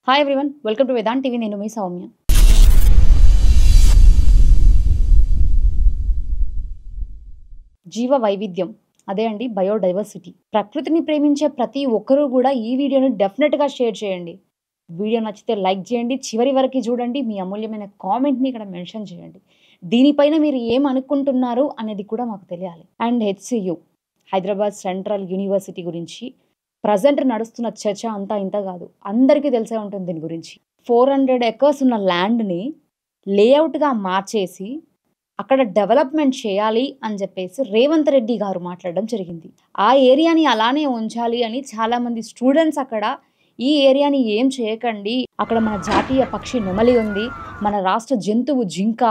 Hi everyone, welcome to Vedant TV. నేను మీ సౌమ్య. జీవ వైవిధ్యం, అదే అండి బయోడైవర్సిటీ. ప్రకృతిని ప్రేమించే ప్రతి ఒక్కరూ కూడా ఈ వీడియోని డెఫినెట్గా షేర్ చేయండి. వీడియో నచ్చితే లైక్ చేయండి, చివరి వరకు చూడండి, మీ అమూల్యమైన కామెంట్ని ఇక్కడ మెన్షన్ చేయండి. దీనిపైన మీరు ఏం అనుకుంటున్నారు అనేది కూడా మాకు తెలియాలి. And HCU, Hyderabad central university గురించి ప్రజెంట్ నడుస్తున్న చర్చ అంతా ఇంత కాదు, అందరికీ తెలిసే ఉంటుంది దీని గురించి. 400 acres ఉన్న ల్యాండ్ని లేఅవుట్గా మార్చేసి అక్కడ డెవలప్మెంట్ చేయాలి అని చెప్పేసి రేవంత్ రెడ్డి గారు మాట్లాడడం జరిగింది. ఆ ఏరియాని అలానే ఉంచాలి అని చాలామంది స్టూడెంట్స్ అక్కడ ఈ ఏరియాని ఏం చేయకండి, అక్కడ మన జాతీయ పక్షి నెమలి ఉంది, మన రాష్ట్ర జంతువు జింక,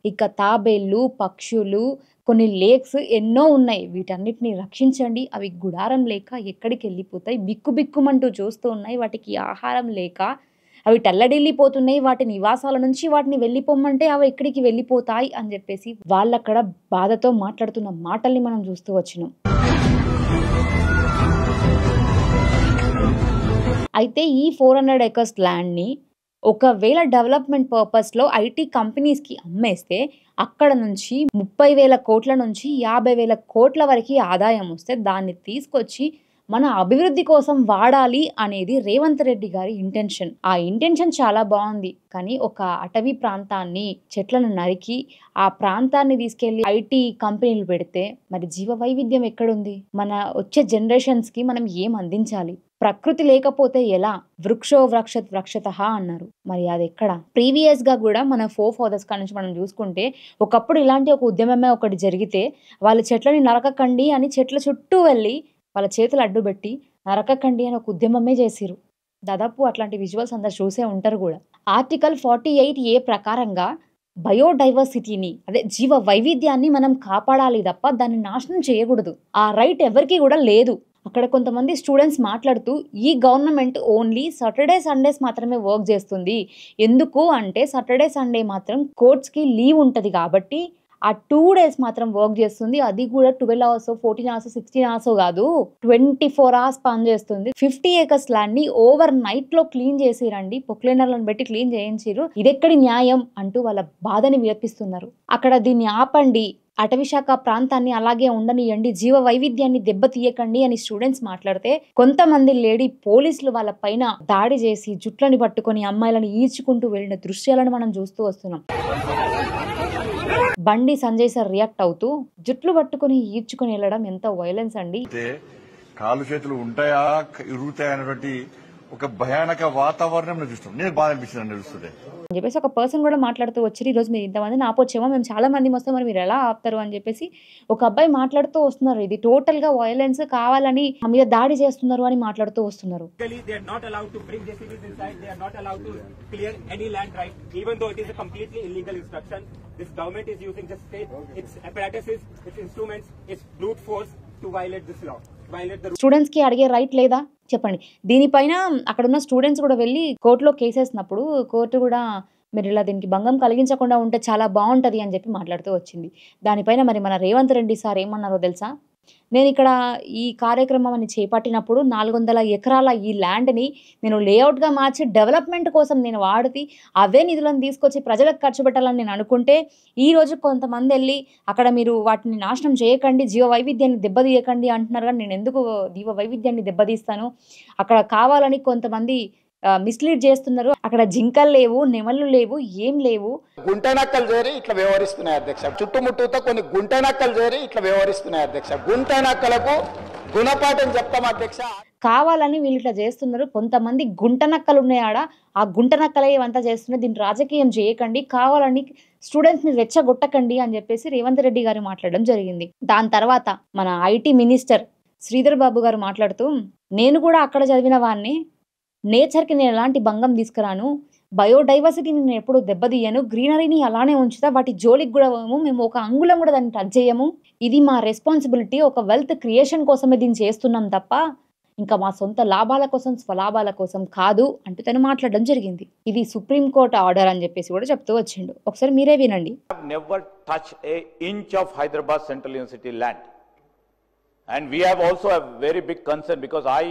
ఇక తాబేళ్ళు, పక్షులు, కొన్ని లేక్స్ ఎన్నో ఉన్నాయి, వీటన్నిటిని రక్షించండి. అవి గుడారం లేక ఎక్కడికి వెళ్ళిపోతాయి, బిక్కుబిక్కుమంటూ చూస్తూ ఉన్నాయి, వాటికి ఆహారం లేక అవి టల్లడిల్లిపోతున్నాయి, వాటి నివాసాల నుంచి వాటిని వెళ్ళిపోమంటే అవి ఎక్కడికి వెళ్ళిపోతాయి అని చెప్పేసి వాళ్ళక్కడ బాధతో మాట్లాడుతున్న మాటల్ని మనం చూస్తూ వచ్చినాం. అయితే ఈ 400 acres ల్యాండ్ని ఒకవేళ డెవలప్మెంట్ పర్పస్లో ఐటీ కంపెనీస్కి అమ్మేస్తే అక్కడ నుంచి 30,000 కోట్ల నుంచి 50,000 కోట్ల వరకు ఆదాయం వస్తే దాన్ని తీసుకొచ్చి మన అభివృద్ధి కోసం వాడాలి అనేది రేవంత్ రెడ్డి గారి ఇంటెన్షన్. ఆ ఇంటెన్షన్ చాలా బాగుంది, కానీ ఒక అటవీ ప్రాంతాన్ని చెట్లను నరికి ఆ ప్రాంతాన్ని తీసుకెళ్లి ఐటీ కంపెనీలు పెడితే మరి జీవ వైవిధ్యం ఎక్కడుంది? మన వచ్చే జనరేషన్స్కి మనం ఏం అందించాలి? ప్రకృతి లేకపోతే ఎలా? వృక్షో వృక్షత్ వృక్షతః అన్నారు, మరి అది ఎక్కడ? ప్రీవియస్ గా కూడా మన ఫాదర్స్ కాడ నుంచి మనం చూసుకుంటే ఒకప్పుడు ఇలాంటి ఒక ఉద్యమమే ఒకటి జరిగితే వాళ్ళు చెట్లని నరకకండి అని చెట్ల చుట్టూ వెళ్ళి వాళ్ళ చేతులు అడ్డుపెట్టి నరకకండి అని ఒక ఉద్యమమే చేసిరు. దాదాపు అట్లాంటి విజువల్స్ అందరు చూసే ఉంటారు కూడా. ఆర్టికల్ 48A ప్రకారంగా బయోడైవర్సిటీని, అదే జీవ వైవిధ్యాన్ని మనం కాపాడాలి తప్ప దాన్ని నాశనం చేయకూడదు. ఆ రైట్ ఎవరికి కూడా లేదు. అక్కడ కొంతమంది స్టూడెంట్స్ మాట్లాడుతూ ఈ గవర్నమెంట్ ఓన్లీ సాటర్డే సండేస్ మాత్రమే వర్క్ చేస్తుంది, ఎందుకు అంటే సాటర్డే సండే మాత్రం కోర్ట్స్కి లీవ్ ఉంటుంది కాబట్టి ఆ 2 days మాత్రం వర్క్ చేస్తుంది, అది కూడా 12 hours 14 hours 16 hours కాదు, 24 hours పని చేస్తుంది. 50 acres ల్యాండ్ని ఓవర్ నైట్లో క్లీన్ చేసిరండి, పొక్లైనర్లను పెట్టి క్లీన్ చేయించారు, ఇదెక్కడి న్యాయం అంటూ వాళ్ళ బాధని విలపిస్తున్నారు. అక్కడ దీన్ని ఆపండి, అటవీ శాఖ ప్రాంతాన్ని అలాగే ఉండనియండి, జీవ వైవిధ్యాన్ని దెబ్బతీయకండి అని స్టూడెంట్స్ మాట్లాడితే కొంతమంది లేడీ పోలీసులు వాళ్ళ పైన దాడి చేసి జుట్లని పట్టుకొని అమ్మాయిలను ఈడ్చుకుంటూ వెళ్ళిన దృశ్యాలను మనం చూస్తూ వస్తున్నాం. బండి సంజయ్ సార్ రియాక్ట్ అవుతూ జుట్లు పట్టుకొని ఈడ్చుకొని వెళ్ళడం ఎంత వైలెన్స్ అండి. కాలు చేతులు ఉంటాయా ఇరుగుతాయా అనేటువంటి ఒక భయానక వాతావరణం చూస్తాం. నేను బాధ అనిపిస్తుంది చూస్తుంటే అని చెప్పేసి ఒక పర్సన్ కూడా మాట్లాడుతూ వచ్చి, ఈ రోజు మీరు ఇంతమందిని ఆపొచ్చేమో, మేము చాలా మంది వస్తాం, మరి మీరు ఎలా ఆపుతారు అని చెప్పేసి ఒక అబ్బాయి మాట్లాడుతూ వస్తున్నారు. ఇది టోటల్ గా వైలెన్స్, కావాలని మా మీద దాడి చేస్తున్నారు అని మాట్లాడుతూ వస్తున్నారు. స్టూడెంట్స్ కి అడిగే రైట్ లేదా చెప్పండి? దీనిపైన అక్కడ ఉన్న స్టూడెంట్స్ కూడా వెళ్ళి కోర్టులో కేసేసినప్పుడు కోర్టు కూడా మీరు ఇలా దీనికి భంగం కలిగించకుండా ఉంటే చాలా బాగుంటుంది అని చెప్పి మాట్లాడుతూ వచ్చింది. దానిపైన మరి మన రేవంత్ రెడ్డి సార్ ఏమన్నారో తెలుసా? నేను ఇక్కడ ఈ కార్యక్రమాన్ని చేపట్టినప్పుడు 400 ఎకరాల ఈ ల్యాండ్ని నేను లేఅవుట్గా మార్చి డెవలప్మెంట్ కోసం నేను వాడితే అవే నిధులను తీసుకొచ్చి ప్రజలకు ఖర్చు పెట్టాలని నేను అనుకుంటే, ఈరోజు కొంతమంది వెళ్ళి అక్కడ మీరు వాటిని నాశనం చేయకండి, జీవ వైవిధ్యాన్ని దెబ్బతీయకండి అంటున్నారు. కానీ నేను ఎందుకు జీవ వైవిధ్యాన్ని దెబ్బతీస్తాను? అక్కడ కావాలని కొంతమంది మిస్లీడ్ చేస్తున్నారు. అక్కడ జింకలు లేవు, నెమళ్ళు లేవు, ఏం లేవు. గుంటనక్కలు చేరి ఇట్లా వ్యవహరిస్తున్నాయి అధ్యక్ష. చుట్టుముట్టుతో కొన్ని గుంటనక్కలు చేరి ఇట్లా వ్యవహరిస్తున్నాయి అధ్యక్ష. గుంటనక్కలకు గుణపాఠం చెప్తాం అధ్యక్ష. కావాలని వీళ్ళు ఇట్లా చేస్తున్నారు. కొంతమంది గుంటనక్కలు ఉన్నాయాడ, ఆ గుంటనక్కలే ఇవంతా చేస్తున్నారు. దీన్ని రాజకీయం చేయకండి, కావాలని స్టూడెంట్స్ ని రెచ్చగొట్టకండి అని చెప్పేసి రేవంత్ రెడ్డి గారు మాట్లాడడం జరిగింది. దాని తర్వాత మన ఐటీ మినిస్టర్ శ్రీధర్ బాబు గారు మాట్లాడుతూ, నేను కూడా అక్కడ చదివిన వాడిని, నేచర్కి నేను ఎలాంటి భంగం తీసుకురాను, బయోడైవర్సిటీని నేను ఎప్పుడు దెబ్బతీయను, గ్రీనరీని అలానే ఉంచుతా, వాటి జోలికి కూడా మేము ఒక అంగుళం కూడా దాన్ని టచ్ చేయము, ఇది మా రెస్పాన్సిబిలిటీ, ఒక వెల్త్ క్రియేషన్ కోసమే దీన్ని చేస్తున్నాం తప్ప ఇంకా మా సొంత లాభాల కోసం స్వలాభాల కోసం కాదు అంటూ తను మాట్లాడడం జరిగింది. ఇది సుప్రీంకోర్టు ఆర్డర్ అని చెప్పేసి కూడా చెప్తూ వచ్చిండు. ఒకసారి మీరే వినండి. Never touch a inch of Hyderabad central university land, and we have also a very big concern because I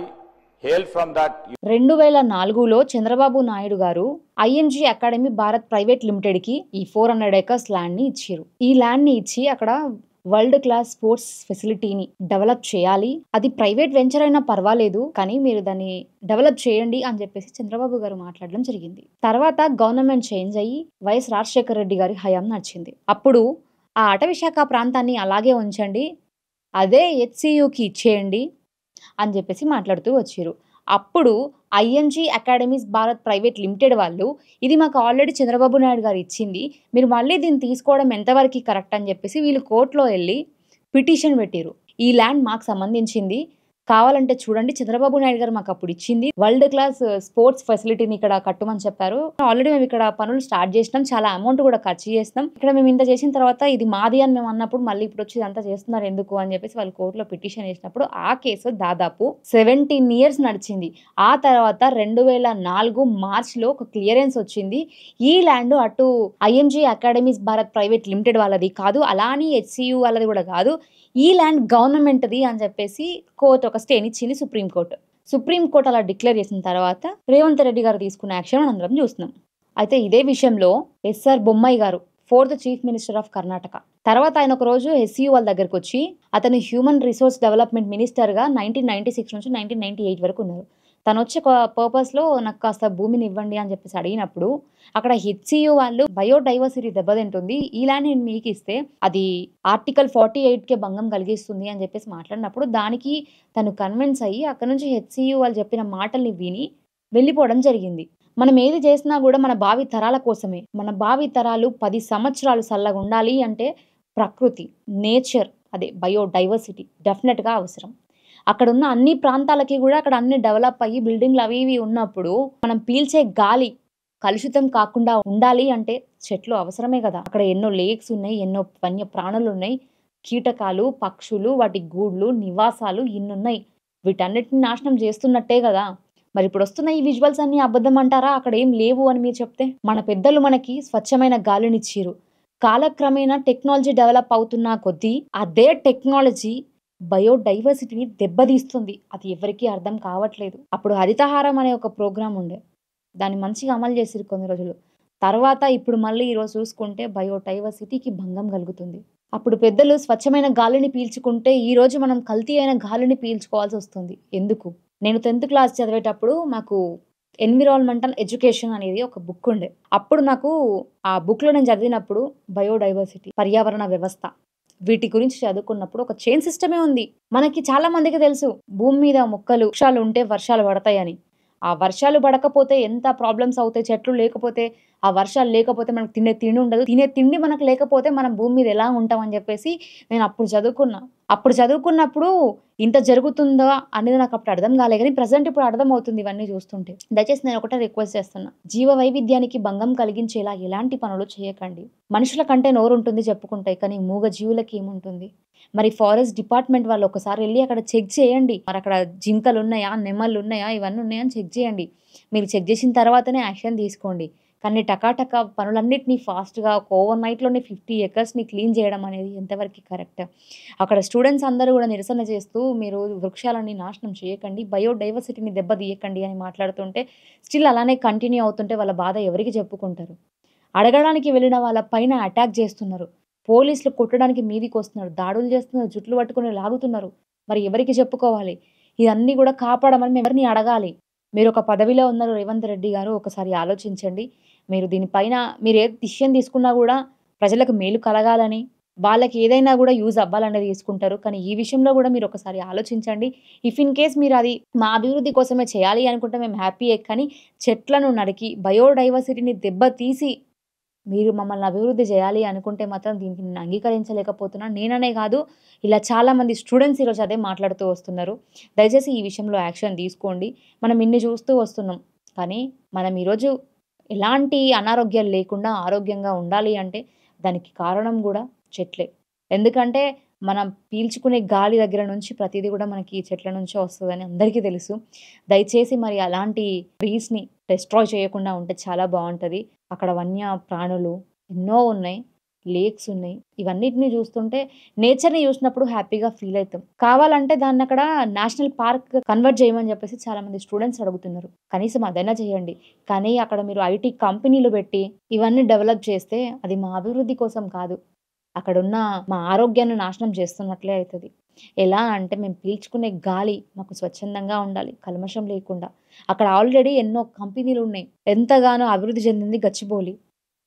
hail from that 2004లో Chandrababu Naidu garu ING academy Bharat private లిమిటెడ్కి ఈ 400 acres ల్యాండ్ని ఇచ్చారు. ఈ ల్యాండ్ని ఇచ్చి అక్కడ వరల్డ్ క్లాస్ స్పోర్ట్స్ ఫెసిలిటీని డెవలప్ చేయాలి. అది ప్రైవేట్ వెంచర్ అయినా పర్వాలేదు, కానీ మీరు దాన్ని డెవలప్ చేయండి అని చెప్పేసి చంద్రబాబు గారు మాట్లాడడం జరిగింది. తర్వాత గవర్నమెంట్ చేంజ్ అయ్యి వైఎస్ రాజశేఖర రెడ్డి గారి హయాం నడిచింది. అప్పుడు ఆ అటవీ శాఖ ప్రాంతాన్ని అలాగే ఉంచండి, అదే హెచ్సియుకి ఇచ్చేయండి అని చెప్పేసి మాట్లాడుతూ వచ్చారు. అప్పుడు ING academies Bharat private limited వాళ్ళు ఇది మాకు ఆల్రెడీ చంద్రబాబు నాయుడు గారు ఇచ్చింది, మీరు మళ్ళీ దీన్ని తీసుకోవడం ఎంతవరకు కరెక్ట్ అని చెప్పేసి వీళ్ళు కోర్టులో వెళ్ళి పిటిషన్ పెట్టారు. ఈ ల్యాండ్ మాకు సంబంధించింది, కావాలంటే చూడండి, చంద్రబాబు నాయుడు గారు మాకు అప్పుడు ఇచ్చింది, వరల్డ్ క్లాస్ స్పోర్ట్స్ ఫెసిలిటీని ఇక్కడ కట్టమని చెప్పారు. ఆల్రెడీ మేము ఇక్కడ పనులు స్టార్ట్ చేసినాం, చాలా అమౌంట్ కూడా ఖర్చు చేస్తాం, ఇక్కడ మేము ఇంత చేసిన తర్వాత ఇది మాది అని మేము అన్నప్పుడు మళ్ళీ ఇప్పుడు వచ్చి ఇదంతా చేస్తున్నారు ఎందుకు అని చెప్పేసి వాళ్ళు కోర్టులో పిటిషన్ వేసినప్పుడు ఆ కేసు దాదాపు 17 years నడిచింది. ఆ తర్వాత 2004 మార్చ్లో ఒక క్లియరెన్స్ వచ్చింది. ఈ ల్యాండ్ అటు ING academies Bharat private limited వాళ్ళది కాదు, అలాని హెచ్సియు వాళ్ళది కూడా కాదు, ఈ ల్యాండ్ గవర్నమెంట్ది అని చెప్పేసి కోర్టు ఒక స్టేని ఇచ్చింది సుప్రీంకోర్టు అలా డిక్లేర్ చేసిన తర్వాత రేవంత్ రెడ్డి గారు తీసుకున్న యాక్షన్ అందరం చూస్తున్నాం. అయితే ఇదే విషయంలో ఎస్ఆర్ బొమ్మాయి గారు 4th chief minister of Karnataka తర్వాత ఆయన ఒక రోజు హెచ్సియు వాళ్ళ దగ్గరకు వచ్చి అతను హ్యూమన్ రిసోర్స్ డెవలప్మెంట్ మినిస్టర్గా 1996 నుంచి 1998 వరకు ఉన్నారు. తను వచ్చే పర్పస్లో నాకు కాస్త భూమిని ఇవ్వండి అని చెప్పేసి అడిగినప్పుడు అక్కడ హెచ్సియు వాళ్ళు బయోడైవర్సిటీ దెబ్బతింటుంది, ఈ ల్యాండ్ నేను మీకు ఇస్తే అది ఆర్టికల్ 48కే భంగం కలిగిస్తుంది అని చెప్పేసి మాట్లాడినప్పుడు దానికి తను కన్విన్స్ అయ్యి అక్కడ నుంచి హెచ్సియు వాళ్ళు చెప్పిన మాటల్ని విని వెళ్ళిపోవడం జరిగింది. మనం ఏది చేసినా కూడా మన భావి తరాల కోసమే. మన భావి తరాలు 10 సంవత్సరాలు చల్లగా ఉండాలి అంటే ప్రకృతి, నేచర్, అదే బయోడైవర్సిటీ డెఫినెట్గా అవసరం. అక్కడ ఉన్న అన్ని ప్రాంతాలకి కూడా అక్కడ అన్ని డెవలప్ అయ్యి బిల్డింగ్లు అవి ఇవి ఉన్నప్పుడు మనం పీల్చే గాలి కలుషితం కాకుండా ఉండాలి అంటే చెట్లు అవసరమే కదా. అక్కడ ఎన్నో లేక్స్ ఉన్నాయి, ఎన్నో వన్య ప్రాణులు ఉన్నాయి, కీటకాలు, పక్షులు, వాటి గూడ్లు, నివాసాలు ఇన్నున్నాయి. వీటన్నిటిని నాశనం చేస్తున్నట్టే కదా. మరి ఇప్పుడు వస్తున్న ఈ విజువల్స్ అన్ని అబద్ధం అంటారా? అక్కడ ఏం లేవు అని మీరు చెప్తే? మన పెద్దలు మనకి స్వచ్ఛమైన గాలినిచ్చిరు. కాలక్రమేణా టెక్నాలజీ డెవలప్ అవుతున్న కొద్దీ అదే టెక్నాలజీ బయోడైవర్సిటీని దెబ్బతీస్తుంది. అది ఎవరికీ అర్థం కావట్లేదు. అప్పుడు హరితహారం అనే ఒక ప్రోగ్రాం ఉండే, దాన్ని మంచిగా అమలు చేసిరు కొన్ని రోజులు. తర్వాత ఇప్పుడు మళ్ళీ ఈరోజు చూసుకుంటే బయోడైవర్సిటీకి భంగం కలుగుతుంది. అప్పుడు పెద్దలు స్వచ్ఛమైన గాలిని పీల్చుకుంటే ఈరోజు మనం కల్తీ అయిన గాలిని పీల్చుకోవాల్సి వస్తుంది. ఎందుకు? నేను 10th క్లాస్ చదివేటప్పుడు మాకు ఎన్విరాన్మెంటల్ ఎడ్యుకేషన్ అనేది ఒక బుక్ ఉండే. అప్పుడు నాకు ఆ బుక్లో నేను చదివినప్పుడు బయోడైవర్సిటీ, పర్యావరణ వ్యవస్థ, వీటి గురించి చదువుకున్నప్పుడు ఒక చైన్ సిస్టమే ఉంది. మనకి చాలా మందికి తెలుసు భూమి మీద మొక్కలు వృక్షాలు ఉంటే వర్షాలు పడతాయని. ఆ వర్షాలు పడకపోతే ఎంత ప్రాబ్లమ్స్ అవుతాయి. చెట్లు లేకపోతే, ఆ వర్షాలు లేకపోతే మనకు తినే తిండి ఉండదు. తినే తిండి మనకు లేకపోతే మనం భూమి మీద ఎలా ఉంటామని చెప్పేసి నేను అప్పుడు చదువుకున్నా. అప్పుడు చదువుకున్నప్పుడు ఇంత జరుగుతుందా అనేది నాకు అప్పుడు అర్థం కాలే, కానీ ప్రజెంట్ ఇప్పుడు అర్థం అవుతుంది ఇవన్నీ చూస్తుంటే. దయచేసి నేను ఒకటే రిక్వెస్ట్ చేస్తున్నా, జీవ వైవిధ్యానికి భంగం కలిగించేలా ఎలాంటి పనులు చేయకండి. మనుషుల కంటే నోరు ఉంటుంది చెప్పుకుంటాయి, కానీ మూగ జీవులకి ఏముంటుంది? మరి ఫారెస్ట్ డిపార్ట్మెంట్ వాళ్ళు ఒకసారి వెళ్ళి అక్కడ చెక్ చేయండి. మరి అక్కడ జింకలు ఉన్నాయా, నెమళ్ళు ఉన్నాయా, ఇవన్నీ ఉన్నాయా అని చెక్ చేయండి. మీరు చెక్ చేసిన తర్వాతనే యాక్షన్ తీసుకోండి. కానీ టకాటక పనులన్నింటినీ ఫాస్ట్గా ఒక ఓవర్ నైట్లోనే 50 acresని క్లీన్ చేయడం అనేది ఎంతవరకు కరెక్ట్? అక్కడ స్టూడెంట్స్ అందరూ కూడా నిరసన చేస్తూ మీరు వృక్షాలని నాశనం చేయకండి, బయోడైవర్సిటీని దెబ్బతీయకండి అని మాట్లాడుతుంటే స్టిల్ అలానే కంటిన్యూ అవుతుంటే వాళ్ళ బాధ ఎవరికి చెప్పుకుంటారు? అడగడానికి వెళ్ళిన వాళ్ళ పైన అటాక్ చేస్తున్నారు, పోలీసులు కొట్టడానికి మీదికి వస్తున్నారు, దాడులు చేస్తున్నారు, జుట్లు పట్టుకుని లాగుతున్నారు. మరి ఎవరికి చెప్పుకోవాలి? ఇవన్నీ కూడా కాపాడమని మేము ఎవరిని అడగాలి? మీరు ఒక పదవిలో ఉన్నారు రేవంత్ రెడ్డి గారు, ఒకసారి ఆలోచించండి. మీరు దీనిపైన మీరు ఏ డిసిషన్ తీసుకున్నా కూడా ప్రజలకు మేలు కలగాలని, వాళ్ళకి ఏదైనా కూడా యూజ్ అవ్వాలనేది తీసుకుంటారు. కానీ ఈ విషయంలో కూడా మీరు ఒకసారి ఆలోచించండి. ఇఫ్ ఇన్ కేస్ మీరు అది మా అభివృద్ధి కోసమే చేయాలి అనుకుంటే మేము హ్యాపీయే, కానీ చెట్లను నరికి బయోడైవర్సిటీని దెబ్బతీసి మీరు మమ్మల్ని అభివృద్ధి చేయాలి అనుకుంటే మాత్రం దీనికి నేను అంగీకరించలేకపోతున్నాను. నేననే కాదు, ఇలా చాలామంది స్టూడెంట్స్ ఈరోజు అదే మాట్లాడుతూ వస్తున్నారు. దయచేసి ఈ విషయంలో యాక్షన్ తీసుకోండి. మనం ఇన్ని చూస్తూ వస్తున్నాం, కానీ మనం ఈరోజు ఎలాంటి అనారోగ్యాలు లేకుండా ఆరోగ్యంగా ఉండాలి అంటే దానికి కారణం కూడా చెట్లే. ఎందుకంటే మనం పీల్చుకునే గాలి దగ్గర నుంచి ప్రతిదీ కూడా మనకి ఈ చెట్ల నుంచే వస్తుందని అందరికీ తెలుసు. దయచేసి మరి అలాంటి ట్రీస్ని డిస్ట్రాయ్ చేయకుండా ఉంటే చాలా బాగుంటుంది. అక్కడ వన్య ప్రాణులు ఎన్నో ఉన్నాయి, లేక్స్ ఉన్నాయి. ఇవన్నిటిని చూస్తుంటే నేచర్‌ని చూసినప్పుడు హ్యాపీగా ఫీల్ అయితాం. కావాలంటే దాన్ని అక్కడ నేషనల్ పార్క్ కన్వర్ట్ చేయమని చెప్పేసి చాలామంది స్టూడెంట్స్ అడుగుతున్నారు. కనీసం అదైనా చేయండి. కానీ అక్కడ మీరు ఐటీ కంపెనీలు పెట్టి ఇవన్నీ డెవలప్ చేస్తే అది మా అభివృద్ధి కోసం కాదు. అక్కడున్న మా ఆరోగ్యాన్ని నాశనం చేస్తున్నట్లే అయితది. ఎలా అంటే మేము పీల్చుకునే గాలి మాకు స్వచ్ఛందంగా ఉండాలి. కల్మషం లేకుండా. అక్కడ ఆల్రెడీ ఎన్నో కంపెనీలున్నాయి. ఎంతగానో అభివృద్ధి చెందింది గచ్చిబౌలి.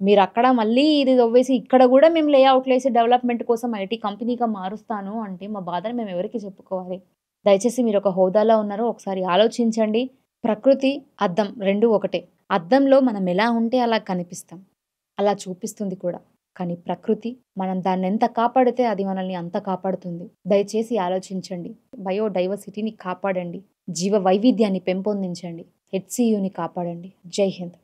మీరక్కడ మళ్ళీ ఇది దొవ్వేసి ఇక్కడ గూడా మేము లేఅవుట్‌లేసి డెవలప్‌మెంట్ కోసం ఐటీ కంపెనీగా మారుస్తాను అంటే మా బాధను మేము ఎవరికి చెప్పుకోవాలి? దయచేసి మీరొక హోదాలో ఉన్నారు. ఒకసారి ఆలోచించండి. ప్రకృతి, అద్దం 2 ఒకటే. అద్దంలో మనం ఎలా ఉంటే అలా కనిపిస్తాం. అలా చూపిస్తుంది కూడా. కానీ ప్రకృతి మనం దాన్నెంత కాపాడితే అది మనల్ని అంత కాపాడుతుంది. దయచేసి ఆలోచించండి. బయోడైవర్సిటీని కాపాడండి. జీవ వైవిధ్యాన్ని పెంపొందించండి. హెచ్‌సీయూని కాపాడండి. జై హింద్.